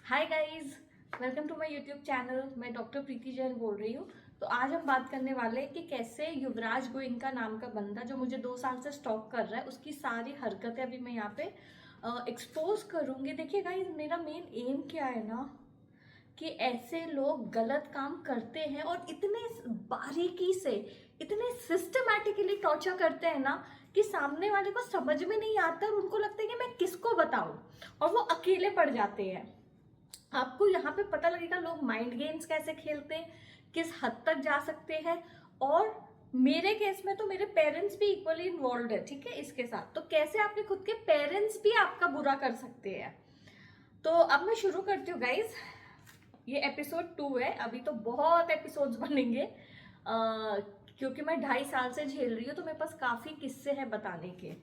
Hi guys, welcome to my YouTube channel. मैं doctor Preeti Jain बोल रही हूँ। तो आज हम बात करने वाले हैं कि कैसे युवराज गोइंका नाम का बंदा जो मुझे 2 साल से स्टॉक कर रहा है उसकी सारी हरकतें अभी मैं यहाँ पे एक्सपोज करूँगी। देखिए गाइस, मेरा मेन एम क्या है ना कि ऐसे लोग गलत काम करते हैं और इतने बारीकी से, इतने सिस्टमैटिकली टॉर्चर करते हैं ना कि सामने वाले को समझ में नहीं आता और उनको लगता है कि मैं किसको बताऊं, और वो अकेले पड़ जाते हैं। आपको यहाँ पे पता लगेगा लोग माइंड गेम्स कैसे खेलते हैं, किस हद तक जा सकते हैं। और मेरे केस में तो मेरे पेरेंट्स भी इक्वली इन्वॉल्व है, ठीक है, इसके साथ। तो कैसे आपके खुद के पेरेंट्स भी आपका बुरा कर सकते हैं। तो अब मैं शुरू करती हूँ गाइज। ये एपिसोड 2 है, अभी तो बहुत एपिसोड्स बनेंगे क्योंकि मैं 2.5 साल से झेल रही हूँ, तो मेरे पास काफी किस्से हैं बताने के।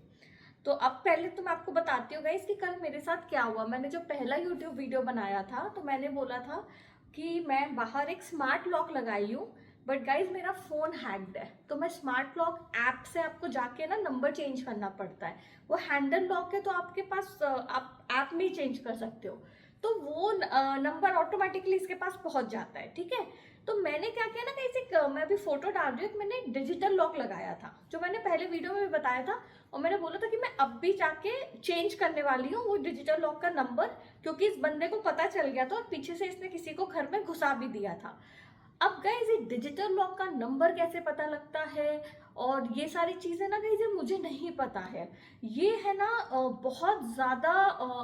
तो अब पहले तो मैं आपको बताती हूँ गाइस कि कल मेरे साथ क्या हुआ। मैंने जो पहला यूट्यूब वीडियो बनाया था तो मैंने बोला था कि मैं बाहर एक स्मार्ट लॉक लगाई हूँ, बट गाइज मेरा फोन हैक्ड है। तो मैं स्मार्ट लॉक ऐप से आपको जाके ना नंबर चेंज करना पड़ता है। वो हैंडल लॉक है तो आपके पास आप ऐप में ही चेंज कर सकते हो। तो वो नंबर ऑटोमेटिकली इसके पास पहुंच जाता है, ठीक है। तो मैंने क्या किया ना, कैसे मैं अभी फोटो डाल रही हूँ, मैंने डिजिटल लॉक लगाया था जो मैंने पहले वीडियो में भी बताया था। और मैंने बोला था कि मैं अब भी जाके चेंज करने वाली हूँ वो डिजिटल लॉक का नंबर, क्योंकि इस बंदे को पता चल गया था और पीछे से इसने किसी को घर में घुसा भी दिया था। अब गाइज ये डिजिटल लॉक का नंबर कैसे पता लगता है और ये सारी चीजें ना गाइज मुझे नहीं पता है। ये है ना बहुत ज्यादा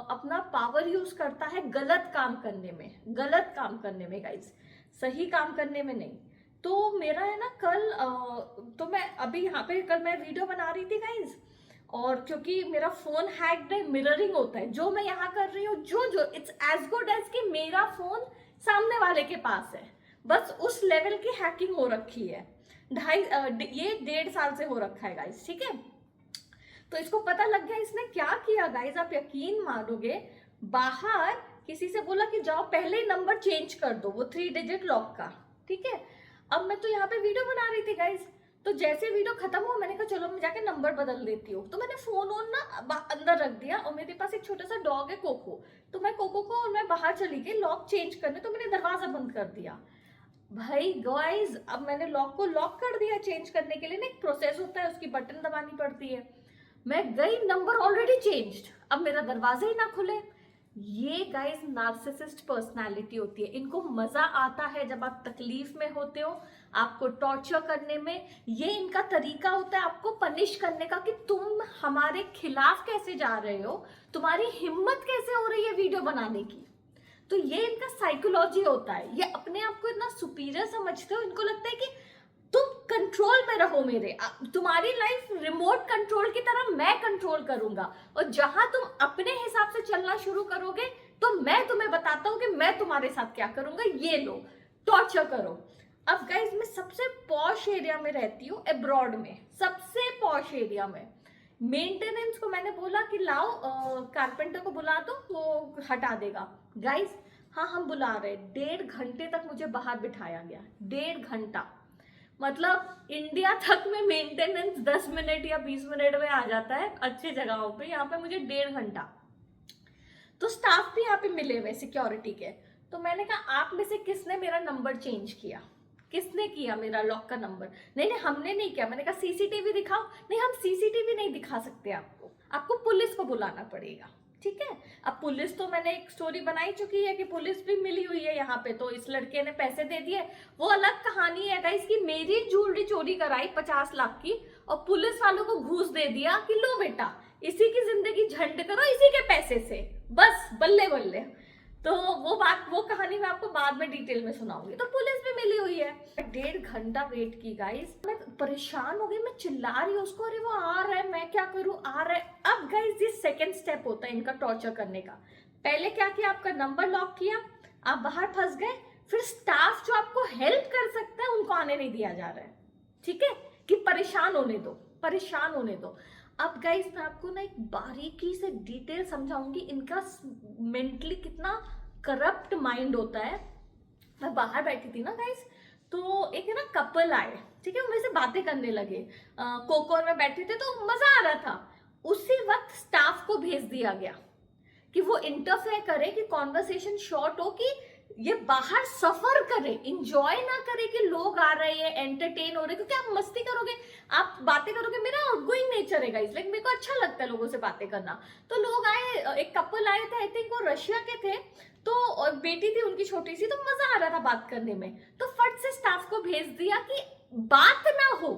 अपना पावर यूज करता है गलत काम करने में, गलत काम करने में गाइज, सही काम करने में नहीं। तो मेरा है ना कल तो मैं अभी यहाँ पे कल मैं वीडियो बना रही थी गाइज, और क्योंकि मेरा फोन हैक्ड है, मिररिंग होता है जो मैं यहाँ कर रही हूँ, जो इट्स एज गुड एज कि मेरा फोन सामने वाले के पास है। बस उस लेवल की हैकिंग हो रखी है। ये 1.5 साल से हो रखा है गाइस, ठीक है। तो इसको पता लग गया, इसने क्या किया गाइस, आप यकीन मानोगे, बाहर किसी से बोला कि जाओ पहले ही नंबर चेंज कर दो वो 3 डिजिट लॉक का, ठीक है। अब मैं तो यहाँ पे वीडियो बना रही थी गाइस, तो जैसे वीडियो खत्म हुआ मैंने कहा चलो मैं जाके नंबर बदल देती हूँ। तो मैंने फोन ऑन ना अंदर रख दिया और मेरे पास एक छोटा सा डॉग है कोको। तो मैं कोको को और मैं बाहर चली गई लॉक चेंज करने, तो मैंने दरवाजा बंद कर दिया। भाई गाइस, अब मैंने लॉक को लॉक कर दिया। चेंज करने के लिए ना एक प्रोसेस होता है, उसकी बटन दबानी पड़ती है। मैं गई, नंबर ऑलरेडी चेंज्ड, अब मेरा दरवाजा ही ना खुले। ये गाइस नार्सिसिस्ट पर्सनालिटी होती है। इनको मजा आता है जब आप तकलीफ में होते हो, आपको टॉर्चर करने में। ये इनका तरीका होता है आपको पनिश करने का कि तुम हमारे खिलाफ कैसे जा रहे हो, तुम्हारी हिम्मत कैसे हो रही है वीडियो बनाने की। तो ये इनका साइकोलॉजी होता है। ये अपने आप को इतना सुपीरियर समझते हो, इनको लगता है कि तुम कंट्रोल में रहो मेरे, तुम्हारी लाइफ रिमोट कंट्रोल की तरह मैं कंट्रोल करूंगा, और जहां तुम अपने हिसाब से चलना शुरू करोगे तो मैं तुम्हें बताता हूं कि मैं तुम्हारे साथ क्या करूंगा। ये लो, टॉर्चर करो। अब गाइज मैं सबसे पॉश एरिया में रहती हूँ, अब्रॉड में, सबसे पॉश एरिया में। मेंटेनेंस को मैंने बोला कि लाओ कारपेंटर को बुला दो, वो हटा देगा। गाइस, हाँ हम बुला रहे। 1.5 घंटे तक मुझे बाहर बिठाया गया, 1.5 घंटा। मतलब इंडिया तक में मेंटेनेंस 10 मिनट या 20 मिनट में आ जाता है अच्छी जगहों पे, यहाँ पे मुझे 1.5 घंटा। तो स्टाफ भी यहाँ पे मिले हुए सिक्योरिटी के। तो मैंने कहा आप में से किसने मेरा नंबर चेंज किया, किसने किया मेरा लॉक का नंबर। नहीं नहीं हमने नहीं किया। मैंने कहा सीसीटीवी दिखाओ। नहीं हम सीसीटीवी नहीं दिखा सकते आपको, आपको पुलिस को बुलाना पड़ेगा, ठीक है। अब पुलिस तो मैंने एक स्टोरी बनाई चुकी है कि पुलिस भी मिली हुई है यहाँ पे, तो इस लड़के ने पैसे दे दिए। वो अलग कहानी है गाइस कि मेरी ज्वेलरी चोरी कराई 50 लाख की और पुलिस वालों को घूस दे दिया कि लो बेटा इसी की जिंदगी झंड करो इसी के पैसे से, बस बल्ले बल्ले। तो वो बात, वो कहानी मैं आपको बाद में डिटेल में सुनाऊंगी। तो पुलिस भी मिली हुई है। 1.5 घंटा वेट की गाइस, मैं परेशान हो गई, मैं चिल्ला रही हूँ उसको, अरे वो आ रहा है, मैं क्या करूँ, आ रहा है। अब गाइस ये सेकंड स्टेप होता है इनका टॉर्चर करने का। पहले क्या किया, आपका नंबर लॉक किया, आप बाहर फंस गए। फिर स्टाफ जो आपको हेल्प कर सकता है उनको आने नहीं दिया जा रहा है, ठीक है, कि परेशान होने दो, परेशान होने दो। अब गाइस मैं आपको ना एक बारीकी से डिटेल समझाऊंगी इनका मेंटली कितना करप्ट माइंड होता है। मैं बाहर बैठी थी ना गाइस, तो एक है ना कपल आए, ठीक है, वो मेरे से बातें करने लगे। कोकोर में बैठे थे तो मजा आ रहा था। उसी वक्त स्टाफ को भेज दिया गया कि वो इंटरफेयर करे, कि कॉन्वर्सेशन शॉर्ट हो, कि ये बाहर सफर करे, इंजॉय ना करे कि लोग आ रहे हैं, एंटरटेन हो रहे, क्योंकि आप मस्ती करोगे, आप बातें करोगे। मेरा आउटगोइंग नेचर है गाइस, लाइक मेरे को अच्छा लगता है लोगों से बातें करना। तो लोग आए, एक कपल आए थे, आई थिंक वो रशिया के थे, तो और बेटी थी उनकी छोटी सी, तो मजा आ रहा था बात करने में। तो फट से स्टाफ को भेज दिया कि बात ना हो,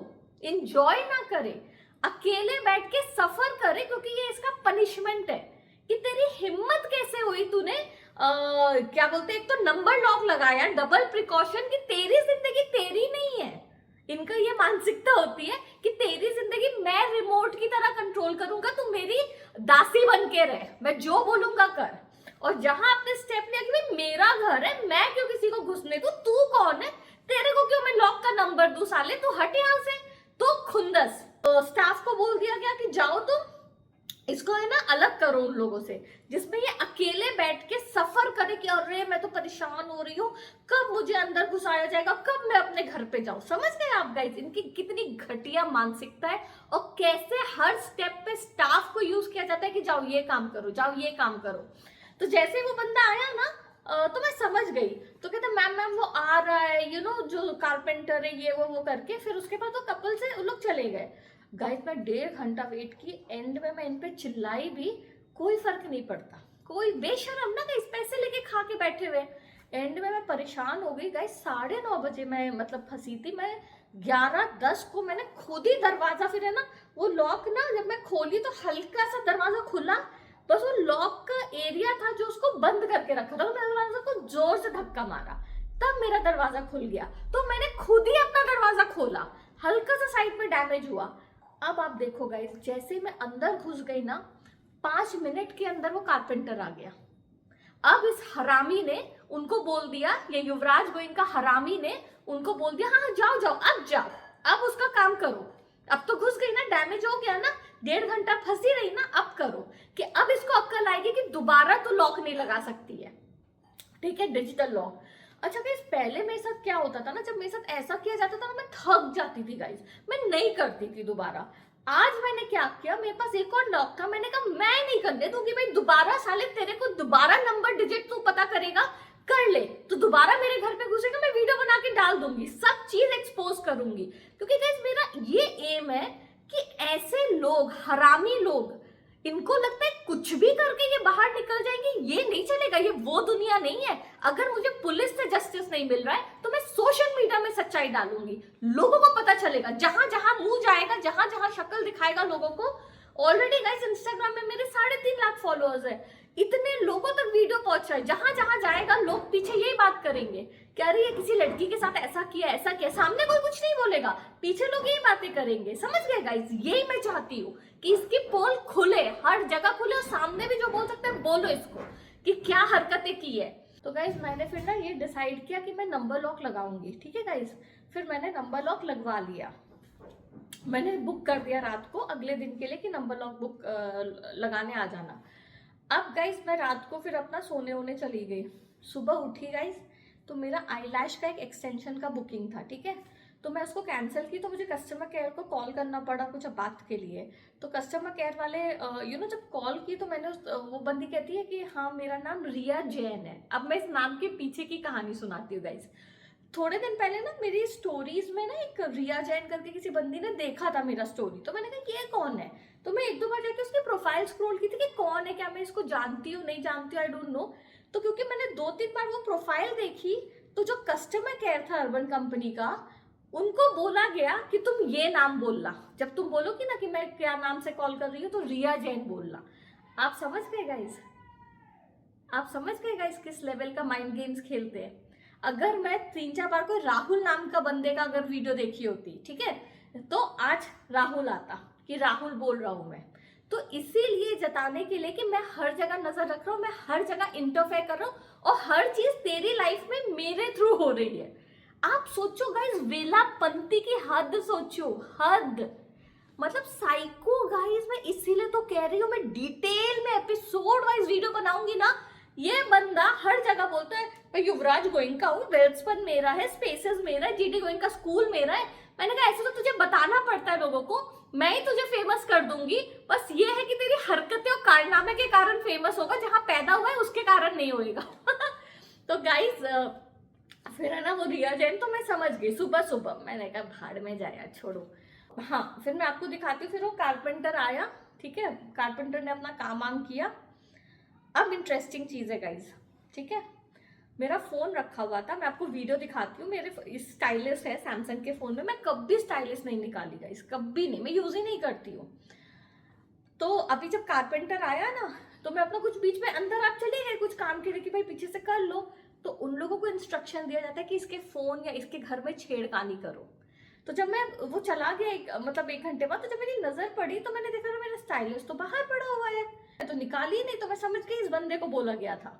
इंजॉय ना करे, अकेले बैठ के सफर करे, क्योंकि ये इसका पनिशमेंट है। कि तेरी हिम्मत कैसे हुई, तूने क्या बोलते, एक तो नंबर लॉक लगाया, डबल प्रिकॉशन, कि तेरी जिंदगी तेरी नहीं है। इनका ये मानसिकता होती है कि तेरी जिंदगी मैं रिमोट की तरह कंट्रोल करूंगा, तू मेरी दासी बन के रह, मैं जो बोलूंगा कर। और जहां आपने स्टेप लिया कि भाई मेरा घर है, मैं क्यों किसी को घुसने दूं, तू कौन है, तेरे को क्यों मैं लॉक का नंबर दूं, साले तू हट यहां से। तो खुंदस स्टाफ को बोल दिया गया कि जाओ तुम इसको है ना अलग करो उन लोगों से, जिसमें ये अकेले बैठ के सफर करे कि अरे मैं तो परेशान हो रही हूँ, कब मुझे अंदर घुसाया जाएगा, कब मैं अपने घर पे जाऊं। समझ गए आप गाइस, इनकी कितनी घटिया मानसिकता है, और कैसे हर स्टेप पे स्टाफ को यूज किया जाता है कि जाओ ये काम करो, जाओ ये काम करो। तो जैसे वो बंदा आया ना, तो मैं समझ गई। तो कहते मैम मैम वो आ रहा है, जो कारपेंटर है ये वो करके, फिर उसके बाद तो कपल से वो लोग चले गए। गाइस मैं 1.5 घंटा वेट की, एंड में मैं इन पे चिल्लाई भी, कोई फर्क नहीं पड़ता, कोई बेशरम ना गाइस, पैसे लेके खा के बैठे हुए। एंड में मैं परेशान हो गई गाइस, 9:30 बजे मैं मतलब फंसी थी। मैं 11:10 को मैंने खुद ही दरवाजा, फिर है ना वो लॉक ना, जब मैं खोली तो हल्का सा दरवाजा खुला, बस वो लॉक का एरिया था जो उसको बंद करके रखा था, तो मैं दरवाजा को जोर से धक्का मारा, तब मेरा दरवाजा खुल गया। तो मैंने खुद ही अपना दरवाजा खोला, हल्का सा साइड में डैमेज हुआ। अब आप देखो गाइस, जैसे मैं अंदर घुस गई ना, 5 मिनट के अंदर वो कारपेंटर आ गया। अब इस हरामी ने उनको बोल दिया, ये युवराज गोइंका हरामी ने उनको बोल दिया, हाँ जाओ जाओ, अब जाओ, अब उसका काम करो। अब तो घुस गई ना, डैमेज हो गया ना, 1.5 घंटा फंसी रही ना, अब करो। कि अब इसको अक्ल आएगी कि दोबारा तो लॉक नहीं लगा सकती है, ठीक है, डिजिटल लॉक। अच्छा गाइस, पहले मेरे साथ क्या होता था ना, जब मेरे साथ ऐसा किया जाता था ना, मैं थक जाती थी गाइस, मैं नहीं करती थी दोबारा। आज मैंने क्या किया, मेरे पास एक और लॉक था, मैंने कहा मैं नहीं करने दूंगी भाई दोबारा, साले तेरे को दोबारा नंबर डिजिट तू पता करेगा, कर ले, तो दोबारा मेरे घर पे घुसेगा, मैं वीडियो बना के डाल दूंगी, सब चीज एक्सपोज करूंगी। क्योंकि गाइस मेरा ये एम है कि ऐसे लोग, हरामी लोग, इनको लगता है कुछ भी करके ये बाहर निकल जाएंगे, ये नहीं चलेगा, ये वो दुनिया नहीं है। अगर मुझे पुलिस से जस्टिस नहीं मिल रहा है तो मैं सोशल मीडिया में सच्चाई डालूंगी, लोगों को पता चलेगा, जहां जहां मुंह जाएगा, जहां जहां शक्ल दिखाएगा लोगों को। ऑलरेडी गाइस इंस्टाग्राम में मेरे 3.5 लाख फॉलोअर्स है, इतने लोगों तक वीडियो पहुंच रहा है, जहां जहां जाएगा लोग पीछे यही बात करेंगे कि अरे ये किसी लड़की के साथ ऐसा किया, ऐसा किया, सामने कोई कुछ नहीं बोलेगा, पीछे लोग यही बातें करेंगे। समझ गए गाइस, यही मैं चाहती हूँ कि इसकी पोल खुले, हर जगह खुले, और सामने भी जो बोल सकते हैं बोलो इसको कि क्या हरकतें की है। तो गाइस मैंने फिर ना ये डिसाइड किया कि मैं नंबर लॉक लगाऊंगी, ठीक है गाइस। फिर मैंने नंबर लॉक लगवा लिया, मैंने बुक कर दिया रात को अगले दिन के लिए कि नंबर लॉक बुक लगाने आ जाना। अब गाइस मैं रात को फिर अपना सोने वोने चली गई, सुबह उठी गाइस, तो मेरा आईलैश का एक एक्सटेंशन का बुकिंग था, ठीक है, तो मैं उसको कैंसिल की, तो मुझे कस्टमर केयर को कॉल करना पड़ा कुछ बात के लिए। तो कस्टमर केयर वाले जब कॉल की तो मैंने वो बंदी कहती है कि हाँ मेरा नाम रिया जैन है। अब मैं इस नाम के पीछे की कहानी सुनाती हूँ गाइस। थोड़े दिन पहले ना मेरी स्टोरीज में ना एक रिया जैन करके किसी बंदी ने देखा था मेरा स्टोरी, तो मैंने कहा ये कौन है, तो मैं 1-2 बार जाके उसकी प्रोफाइल स्क्रॉल की थी कि कौन है, क्या मैं इसको जानती हूँ नहीं जानती हूँ, आई डोंट नो। तो क्योंकि मैंने 2-3 बार वो प्रोफाइल देखी, तो जो कस्टमर केयर था अर्बन कंपनी का, उनको बोला गया कि तुम ये नाम बोलना, जब तुम बोलोगी ना कि मैं क्या नाम से कॉल कर रही हूँ, तो रिया जैन बोलना। आप समझ गए गाइस, आप समझ गए गाइस किस लेवल का माइंड गेम्स खेलते हैं। अगर मैं 3-4 बार कोई राहुल नाम का बंदे का अगर वीडियो देखी होती, ठीक है, तो आज राहुल आता कि राहुल बोल रहा हूं मैं। तो इसीलिए जताने के लिए कि मैं हर जगह नजर रख रहा हूं, मैं हर जगह इंटरफेयर कर रहा हूं, और हर चीज तेरी लाइफ में मेरे थ्रू हो रही है। आप सोचो गाइस, वेलापंती की हद सोचो, हद मतलब साइको गाइस। मैं इसीलिए तो कह रही हूँ, मैं डिटेल में एपिसोड वाइज वीडियो बनाऊंगी ना। ये बंदा हर जगह बोलता है मैं युवराज गोइंका हूँ, वेल्सपन मेरा है, स्पेसेस मेरा है, जीडी गोइंका स्कूल मेरा है, मैंने कहा ऐसे तो तुझे बताना पड़ता है लोगों को, मैं ही तुझे फेमस कर दूंगी, बस ये है कि तेरी हरकतें और कारनामे के कारण फेमस होगा, जहां पैदा हुआ है उसके कारण नहीं होएगा। तो गाइस फिर है ना वो रिया जैन, तो मैं समझ गई सुबह सुबह, मैंने कहा भाड़ में जाया छोड़ो। हाँ फिर मैं आपको दिखाती हूँ, फिर वो कारपेंटर आया, ठीक है, कारपेंटर ने अपना काम वाम किया। अब इंटरेस्टिंग चीज है गाइज, ठीक है, मेरा फोन रखा हुआ था, मैं आपको वीडियो दिखाती हूँ, मेरे स्टाइलिस है सैमसंग के फोन में, मैं कभी स्टाइलिस नहीं निकाली गाइज, कभी नहीं, मैं यूज ही नहीं करती हूँ। तो अभी जब कारपेंटर आया ना, तो मैं अपना कुछ बीच में अंदर आप चले गए कुछ काम के लिए कि भाई पीछे से कर लो, तो उन लोगों को इंस्ट्रक्शन दिया जाता है कि इसके फोन या इसके घर में छेड़खानी करो। तो जब मैं वो चला गया मतलब 1 घंटे बाद, तो जब मेरी नजर पड़ी तो मैंने देखा मेरा स्टाइलिश तो बाहर पड़ा हुआ है, तो निकाली ही नहीं, तो मैं समझ गई इस बंदे को बोला गया था।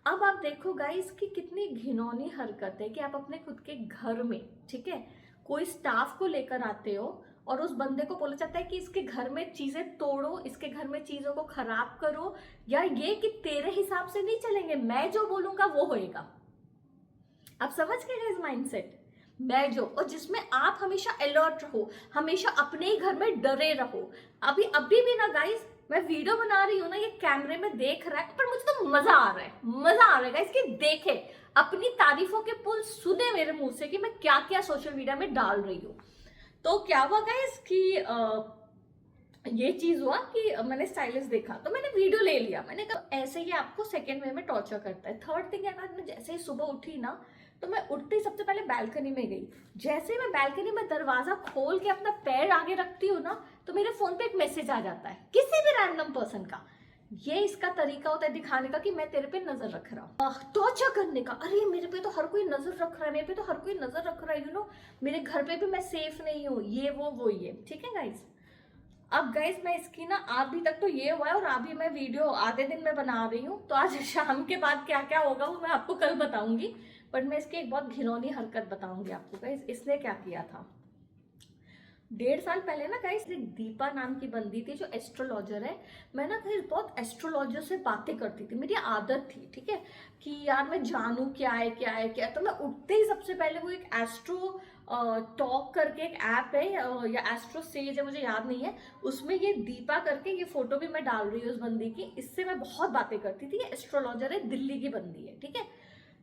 अब आप देखो गाइस कि कितनी घिनौनी हरकत है कि आप अपने खुद के घर में, ठीक है, कोई स्टाफ को लेकर आते हो और उस बंदे को बोला जाता है कि इसके घर में चीजें तोड़ो, इसके घर में चीजों को खराब करो, या ये कि तेरे हिसाब से नहीं चलेंगे, मैं जो बोलूंगा वो होएगा। आप समझ गए इस माइंडसेट, मैं जो, और जिसमें आप हमेशा अलर्ट रहो, हमेशा अपने ही घर में डरे रहो। अभी भी ना गाइस, मैं वीडियो बना रही हूँ ना, ये कैमरे में देख रहा है, पर मुझे तो मजा आ रहा है, मजा आ रहा है गाइस कि देखे, अपनी तारीफों के पुल सुने मेरे मुंह से कि मैं क्या क्या सोशल मीडिया में डाल रही हूँ। तो क्या हुआ गाइस कि ये चीज हुआ कि मैंने स्टाइलिश देखा तो मैंने वीडियो ले लिया, मैंने कहा ऐसे ही आपको सेकंड वे में टॉर्चर करता है। थर्ड थिंग है, मैं जैसे ही सुबह उठी ना, तो मैं उठते ही सबसे पहले बालकनी में गई। जैसे ही मैं बालकनी में दरवाजा खोल के अपना पैर आगे रखती हूँ ना, तो मेरे फोन पे एक मैसेज आ जाता है किसी भी रैंडम पर्सन का। ये इसका तरीका होता है दिखाने का कि मैं तेरे पे नजर रख रहा हूँ, टॉर्चर करने का। अरे मेरे पे तो हर कोई नजर रख रहा है, मेरे पे तो हर कोई नजर रख रहा है, यू नो, मेरे घर पे भी मैं सेफ नहीं हूँ, ये वो ये, ठीक है गाइज। अब गाइज मैं इसकी ना, अभी तक तो ये हुआ है और अभी मैं वीडियो आधे दिन में बना रही हूँ, तो आज शाम के बाद क्या क्या होगा वो मैं आपको कल बताऊंगी। बट मैं इसकी एक बहुत घिनौनी हरकत बताऊंगी आपको गाइज, इसने क्या किया था। 1.5 साल पहले ना गाइस, एक दीपा नाम की बंदी थी जो एस्ट्रोलॉजर है। मैं ना गाइस बहुत एस्ट्रोलॉजर से बातें करती थी, मेरी आदत थी, ठीक है, कि यार मैं जानूं क्या है क्या है क्या है। तो मैं उठते ही सबसे पहले वो एक एस्ट्रो टॉक करके एक ऐप है, या एस्ट्रो सेज है, मुझे याद नहीं है, उसमें ये दीपा करके, ये फोटो भी मैं डाल रही हूँ उस बंदी की, इससे मैं बहुत बातें करती थी। ये एस्ट्रोलॉजर है, दिल्ली की बंदी है, ठीक है।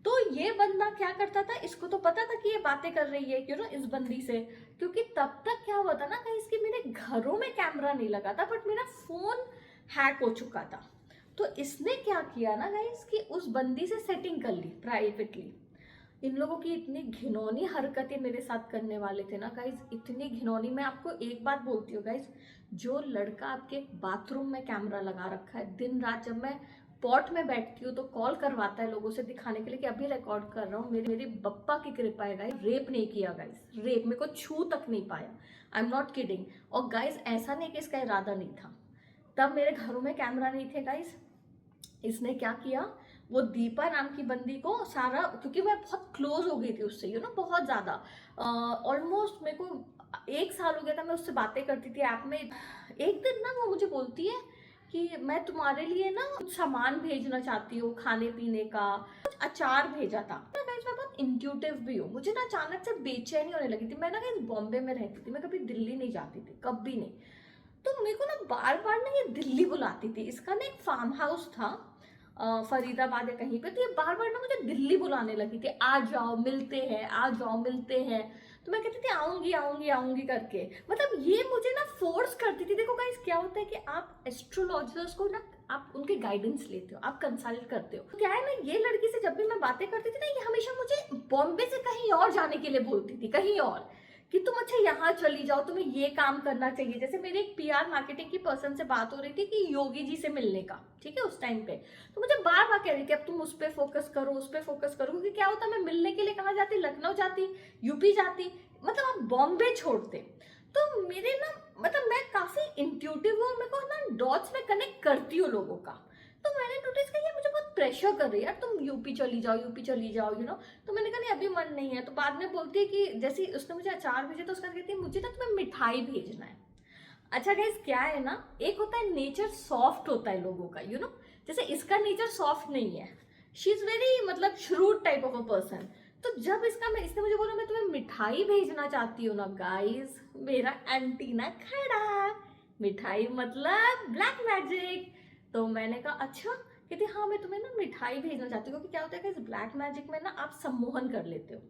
तो ये बंदा क्या करता था, इसको तो पता था कि ये बातें कर रही है, क्यों ना, इस बंदी से, क्योंकि तब तक क्या हुआ था ना कहीं, इसके मेरे घरों में कैमरा नहीं लगा था, बट मेरा फोन हैक हो चुका था। तो इसने क्या किया ना गाइस कि उस बंदी से सेटिंग कर ली प्राइवेटली। इन लोगों की इतनी घिनौनी हरकतें मेरे साथ करने वाले थे ना गाइज, इतनी घिनौनी। मैं आपको एक बात बोलती हूँ गाइज, जो लड़का आपके बाथरूम में कैमरा लगा रखा है, दिन रात जब मैं पॉट में बैठती हूँ तो कॉल करवाता है लोगों से दिखाने के लिए कि अभी रिकॉर्ड कर रहा हूँ, मेरी बप्पा की कृपा है गाइज, रेप नहीं किया गाइज, रेप मेरे को छू तक नहीं पाया, आई एम नॉट किडिंग। और गाइज ऐसा नहीं कि इसका इरादा नहीं था, तब मेरे घरों में कैमरा नहीं थे गाइज। इसने क्या किया, वो दीपा नाम की बंदी को सारा, क्योंकि मैं बहुत क्लोज हो गई थी उससे, यू नो, बहुत ज्यादा, ऑलमोस्ट मेरे को 1 साल हो गया था मैं उससे बातें करती थी ऐप में। एक दिन ना वो मुझे बोलती है कि मैं तुम्हारे लिए ना कुछ सामान भेजना चाहती हूँ खाने पीने का, कुछ अचार भेजा था ना गाइस। मैं बहुत इंट्यूटिव भी हूँ, मुझे ना अचानक से बेचैनी होने लगी थी। मैं ना गाइस बॉम्बे में रहती थी, मैं कभी दिल्ली नहीं जाती थी, कभी नहीं। तो मेरे को ना बार बार ना ये दिल्ली बुलाती थी। इसका ना एक फार्म हाउस था फरीदाबाद या कहीं पे, तो ये बार बार ना मुझे दिल्ली बुलाने लगी थी, आ जाओ मिलते हैं, आ जाओ मिलते हैं। तो मैं कहती थी आऊंगी आऊंगी आऊंगी करके, मतलब ये मुझे ना फोर्स करती थी। देखो गाइस क्या होता है कि आप एस्ट्रोलॉजर्स को ना, आप उनके गाइडेंस लेते हो, आप कंसल्ट करते हो। तो क्या है ना, ये लड़की से जब भी मैं बातें करती थी ना, ये हमेशा मुझे बॉम्बे से कहीं और जाने के लिए बोलती थी, कहीं और, कि तुम अच्छा यहाँ चली जाओ, तुम्हें ये काम करना चाहिए। जैसे मेरे एक पीआर मार्केटिंग की पर्सन से बात हो रही थी कि योगी जी से मिलने का, ठीक है, उस टाइम पे, तो मुझे बार बार कह रही थी अब तुम उस पर फोकस करो, उस पर फोकस करो। क्योंकि क्या होता, मैं मिलने के लिए कहाँ जाती, लखनऊ जाती, यूपी जाती, मतलब आप बॉम्बे छोड़ते। तो मेरे ना, मतलब मैं काफी इंट्यूटिव हूँ, मेरे को ना डॉट्स में कनेक्ट करती हूँ लोगों का। तो मैंने नोटिस किया ये मुझे बहुत प्रेशर कर रही है, यार तुम यूपी चली जाओ, यूपी चली जाओ, यू नो। तो मैंने कहा नहीं अभी मन नहीं है। तो बाद में बोलती है कि जैसे उसने मुझे अचार भेजे, तो उसका कहती है मुझे ना तुम्हें मिठाई भेजना है। अच्छा गाइस क्या है ना, एक होता है नेचर सॉफ्ट होता है लोगों का, यू नो, जैसे इसका नेचर सॉफ्ट नहीं है, शी इज वेरी मतलब shrewd type of a person. तो जब इसने मुझे बोला मैं तुम्हें मिठाई भेजना चाहती हूँ ना गाइस, मेरा एंटीना खड़ा, मिठाई मतलब ब्लैक मैजिक। तो मैंने कहा अच्छा, कहती हाँ मैं तुम्हें ना मिठाई भेजना चाहती हूँ, क्योंकि क्या होता है कि ब्लैक मैजिक में ना आप सम्मोहन कर लेते हो,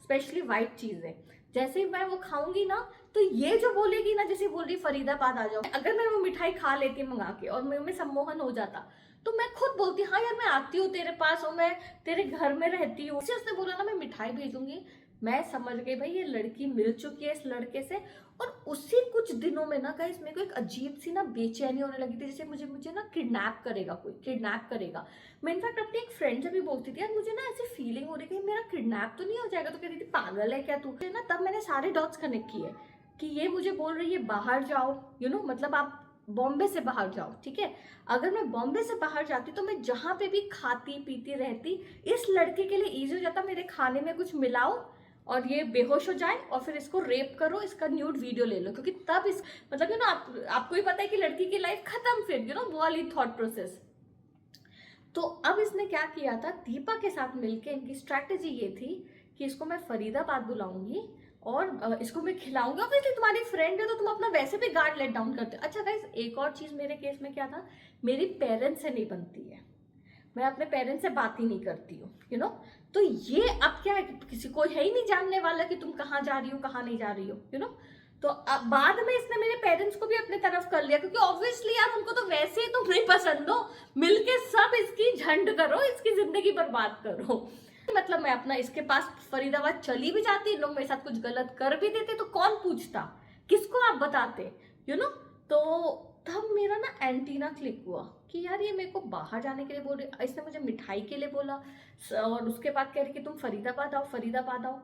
स्पेशली वाइट चीजें। जैसे ही मैं वो खाऊंगी ना, तो ये जो बोलेगी ना, जैसे बोल रही फरीदाबाद आ जाओ, अगर मैं वो मिठाई खा लेती मंगा के और मेरे में सम्मोहन हो जाता, तो मैं खुद बोलती हाँ यार मैं आती हूँ तेरे पास और मैं तेरे घर में रहती हूँ। उसने बोला ना मैं मिठाई भेजूंगी, मैं समझ गई भाई ये लड़की मिल चुकी है इस लड़के से। और उसी कुछ दिनों में ना गाइस मेरे को एक अजीब सी ना बेचैनी होने लगी थी, जैसे मुझे मुझे ना किडनैप करेगा, कोई किडनैप करेगा। मैं इनफैक्ट अपनी एक फ्रेंड से भी बोलती थी यार मुझे ना ऐसी फीलिंग हो रही है कि मेरा किडनैप तो नहीं हो जाएगा, तो कहती थी पागल है क्या तू ना। तब मैंने सारे डॉट्स कनेक्ट किए कि ये मुझे बोल रही है बाहर जाओ, मतलब आप बॉम्बे से बाहर जाओ, ठीक है। अगर मैं बॉम्बे से बाहर जाती तो मैं जहां पे भी खाती पीती रहती, इस लड़के के लिए इजी हो जाता, मेरे खाने में कुछ मिलाओ और ये बेहोश हो जाए और फिर इसको रेप करो, इसका न्यूड वीडियो ले लो, क्योंकि तब इस मतलब आपको ही पता है कि लड़की की लाइफ खत्म, फिर वो वाली थॉट प्रोसेस। तो अब इसने क्या किया था, दीपा के साथ मिलके इनकी स्ट्रैटेजी ये थी कि इसको मैं फरीदाबाद बुलाऊंगी और इसको मैं खिलाऊंगी। ऑब्वियसली तुम्हारी फ्रेंड है तो तुम अपना वैसे भी गार्ड लेट डाउन करते हो। अच्छा गाइस, एक और चीज मेरे केस में क्या था, मेरी पेरेंट्स से नहीं बनती है, मैं अपने पेरेंट्स से बात ही नहीं करती हूँ, तो ये अब क्या है, किसी को है ही नहीं जानने वाला कि तुम कहाँ जा रही हो कहाँ नहीं जा रही हो, तो अब बाद में इसने मेरे पेरेंट्स को भी अपने तरफ कर लिया, क्योंकि ऑब्वियसली यार उनको तो वैसे ही तुम नहीं पसंद हो, मिलके सब इसकी झंड करो, इसकी जिंदगी बर्बाद करो। मतलब मैं अपना इसके पास फरीदाबाद चली भी जाती, लोग मेरे साथ कुछ गलत कर भी देते तो कौन पूछता, किसको आप बताते, तो तब मेरा ना एंटीना क्लिक हुआ कि यार ये मेरे को बाहर जाने के लिए बोल रही, इसने मुझे मिठाई के लिए बोला और उसके बाद कह रही कि तुम फरीदाबाद आओ फरीदाबाद आओ।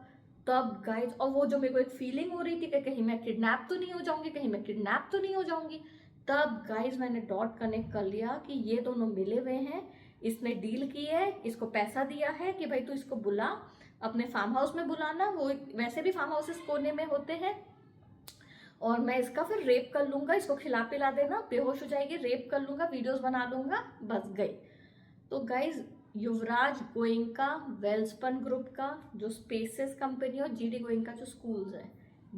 तब गाइज, और वो जो मेरे को एक फीलिंग हो रही थी कि कहीं मैं किडनैप तो नहीं हो जाऊंगी, कहीं मैं किडनैप तो नहीं हो जाऊंगी, तब गाइज मैंने डॉट कनेक्ट कर लिया कि ये दोनों मिले हुए हैं, इसने डील की है, इसको पैसा दिया है कि भाई तू इसको बुला, अपने फार्म हाउस में बुलाना, वो वैसे भी फार्म हाउसेस कोने में होते हैं, और मैं इसका फिर रेप कर लूंगा, इसको खिला पिला देना, बेहोश हो जाएगी, रेप कर लूंगा, वीडियोस बना लूंगा, बस गई। तो गाइज, युवराज गोयनका वेलस्पन ग्रुप का जो स्पेसेस कंपनी और जीडी गोयनका जो स्कूल्स है,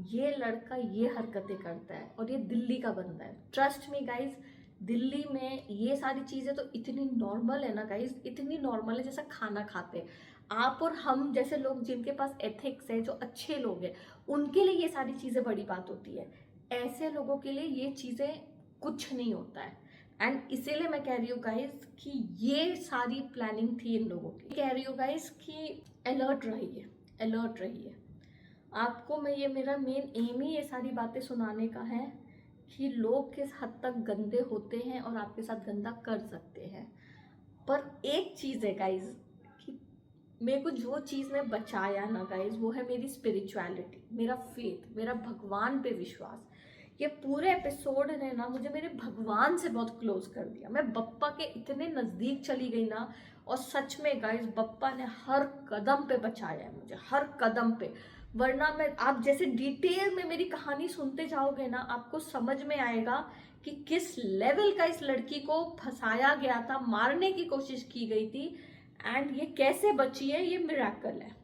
ये लड़का ये हरकतें करता है और ये दिल्ली का बंदा है। ट्रस्ट मी गाइज, दिल्ली में ये सारी चीजें तो इतनी नॉर्मल है ना गाइज, इतनी नॉर्मल है जैसा खाना खाते हैं आप और हम जैसे लोग, जिनके पास एथिक्स है, जो अच्छे लोग हैं, उनके लिए ये सारी चीजें बड़ी बात होती है। ऐसे लोगों के लिए ये चीजें कुछ नहीं होता है। एंड इसीलिए मैं कह रही हूँ गाइस कि ये सारी प्लानिंग थी इन लोगों की। कह रही हूँ गाइस कि अलर्ट रहिए, अलर्ट रहिए। आपको मैं ये मेरा मेन एम ही ये सारी बातें सुनाने का है कि लोग किस हद तक गंदे होते हैं और आपके साथ गंदा कर सकते हैं। पर एक चीज़ है गाइज, कि मेरे को जो चीज़ में बचाया ना गाइज, वो है मेरी स्पिरिचुअलिटी, मेरा फेथ, मेरा भगवान पे विश्वास। ये पूरे एपिसोड ने ना मुझे मेरे भगवान से बहुत क्लोज कर दिया, मैं बप्पा के इतने नज़दीक चली गई ना, और सच में गाइज बप्पा ने हर कदम पे बचाया है मुझे, हर कदम पे। वरना मैं, आप जैसे डिटेल में मेरी कहानी सुनते जाओगे ना, आपको समझ में आएगा कि किस लेवल का इस लड़की को फंसाया गया था, मारने की कोशिश की गई थी, एंड ये कैसे बची है, ये मिरेकल है।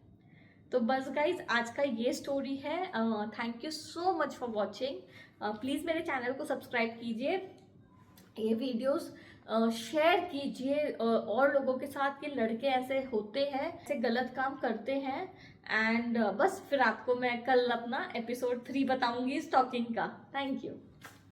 तो बस गाइज, आज का ये स्टोरी है। Thank you so much for watching. Please मेरे चैनल को सब्सक्राइब कीजिए, ये वीडियोस शेयर कीजिए और लोगों के साथ, कि लड़के ऐसे होते हैं, ऐसे गलत काम करते हैं। एंड बस फिर आपको मैं कल अपना एपिसोड 3 बताऊंगी स्टॉकिंग का। Thank you.